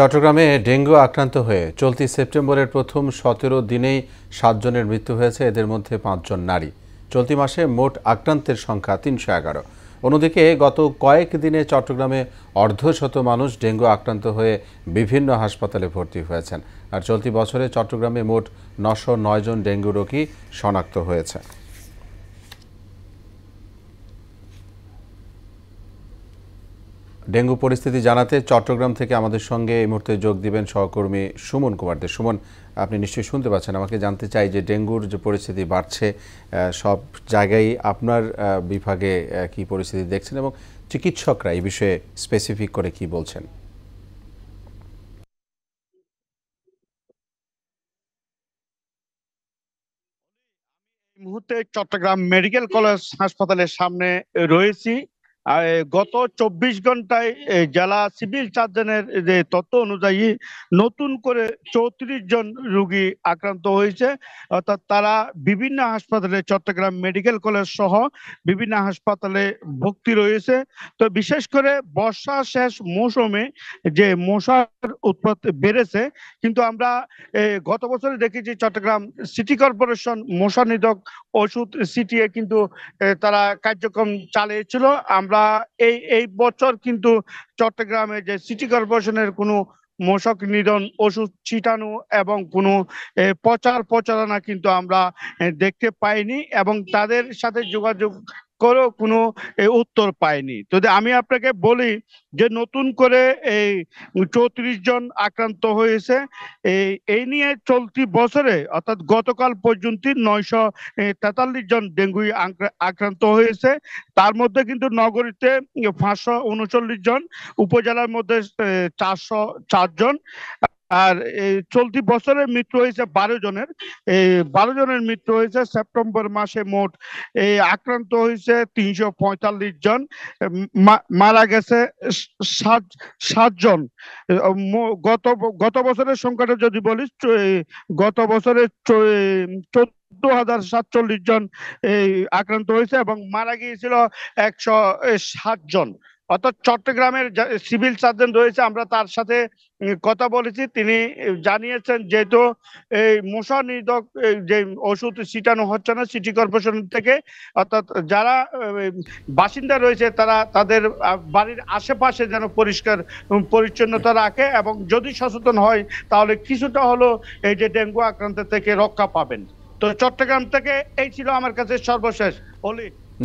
চট্টগ্রামে ডেঙ্গু আক্রান্ত হয়ে চলতি সেপ্টেম্বরের প্রথম ১৭ দিনেই ৭ জনের মৃত্যু হয়েছে, এদের মধ্যে ৫ জন নারী। চলতি মাসে মোট আক্রান্তের সংখ্যা ৩১১। অন্যদিকে গত কয়েক দিনে চট্টগ্রামে অর্ধশত মানুষ ডেঙ্গু আক্রান্ত হয়ে বিভিন্ন হাসপাতালে ভর্তি হয়েছেন। আর চলতি বছরে চট্টগ্রামে মোট ৯০৯ জন ডেঙ্গু রোগী শনাক্ত হয়েছে। ডেঙ্গু পরিস্থিতি জানাতে চট্টগ্রাম থেকে আমাদের সঙ্গে এই মুহূর্তে যোগ দিবেন সহকর্মী সুমন কুমার দে। সুমন, আপনি নিশ্চয়ই শুনতে পাচ্ছেন। আমাকে জানতে চাই যে ডেঙ্গুর যে পরিস্থিতি বাড়ছে, সব জায়গায় আপনার বিভাগে কি পরিস্থিতি দেখছেন এবং চিকিৎসকরা এই বিষয়ে স্পেসিফিক করে কি বলছেন? এই মুহূর্তে চট্টগ্রাম মেডিকেল কলেজ হাসপাতালের সামনে রয়েছি। গত ২৪ ঘন্টায় জেলা সিভিল সার্জনের যে তথ্য অনুযায়ী নতুন করে ৩৪ জন রোগী আক্রান্ত হয়েছে। অর্থাৎ তারা বিভিন্ন হাসপাতালে, চট্টগ্রাম মেডিকেল কলেজ সহ বিভিন্ন হাসপাতালে ভর্তি রয়েছে। তো বিশেষ করে বর্ষা শেষ মৌসুমে যে মশার উৎপাত বেড়েছে, কিন্তু আমরা গত বছরে দেখেছি চট্টগ্রাম সিটি কর্পোরেশন মশা নিধক ওষুধ ছিটিয়ে কিন্তু তারা কার্যক্রম চালিয়েছিল। আমরা এই বছর কিন্তু চট্টগ্রামে যে সিটি কর্পোরেশনের কোনো মশক নিধন ওষুধ ছিটানো এবং কোনো প্রচারণা কিন্তু আমরা দেখতে পাইনি এবং তাদের সাথে যোগাযোগ করেও কোনো উত্তর পাইনি। তো আমি আপনাকে বলি যে নতুন করে এই ৩৪ জন আক্রান্ত হয়েছে। এই নিয়ে চলতি বছরে অর্থাৎ গতকাল পর্যন্ত ৯৪৩ জন ডেঙ্গু আক্রান্ত হয়েছে। তার মধ্যে কিন্তু নগরীতে ৫৩৯ জন, উপজেলার মধ্যে ৪০৪ জন। আর চলতি বছরে মৃত্যু হয়েছে ১২ জনের। ১২ জনের মৃত্যু হয়েছে। সেপ্টেম্বর মাসে মোট আক্রান্ত হয়েছে ৩৪৫ জন, মারা গেছে ৭ জন। গত বছরের সংখ্যাটা যদি বলিস, গত বছরে ১৪,০৪৭ জন আক্রান্ত হয়েছে এবং মারা গিয়েছিল ১৬০ জন। অর্থাৎ চট্টগ্রামের সিভিল সার্জন রয়েছে, আমরা তার সাথে কথা বলেছি। তিনি জানিয়েছেন যেহেতু এই মশা নিধক যে ওষুধ ছিটানো হচ্ছে না সিটি কর্পোরেশন থেকে, অর্থাৎ যারা বাসিন্দা রয়েছে তারা তাদের বাড়ির আশেপাশে যেন পরিষ্কার পরিচ্ছন্নতা রাখে এবং যদি সচেতন হয় তাহলে কিছুটা হলো এই যে ডেঙ্গু আক্রান্ত থেকে রক্ষা পাবেন। তো চট্টগ্রাম থেকে এই ছিল আমার কাছে সর্বশেষ।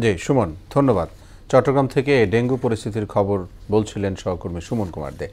জি সুমন, ধন্যবাদ। চট্টগ্রাম থেকে ডেঙ্গু পরিস্থিতির খবর বলছিলেন সহকর্মী সুমন কুমার দে।